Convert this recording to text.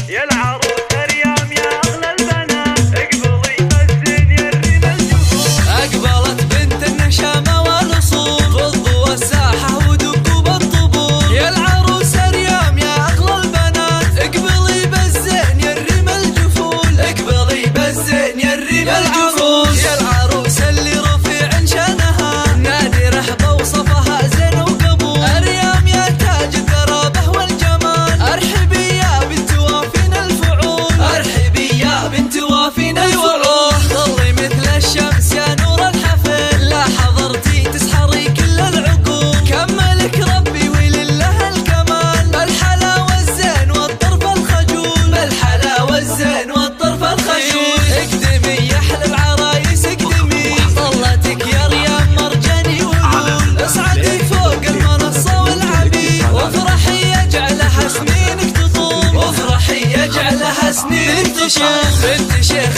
يا العروس مريم يا اغلى البنات، اقبلي فالزين يا الرمال الجفون. اقبلت بنت النشامه والاصول، فضوا الساحه ودقوا بالطبول. يا العروس مريم يا اغلى البنات، اقبلي بالزين يا الرمال الجفون. اقبلي بالزين يا الرمال الجفون. يا العروس اللي رفيع شانها، نادي رحبه وصفها زين وقبول. مريم يا تاج القرابه والجمال، ارحبي يا بنت وافين الفعول. ارحبي يا بنت وافين الفعول. ظلي مثل الشمس يا نور الحفل، لا حضرتي تسحري كل العقول. كملك ربي ولله الكمال، بالحلاوه الزين والطرف الخجول. بالحلاوه الزين والطرف الخجول. اقدمي يا احلى العرايس اقدمي، طلتك يا ريم مرجاني ولول. اصعدي فوق المنصه والعبي، وافرحي يجعلها سنينك تطول. وافرحي يجعلها سنينك تطول. بنت شيخ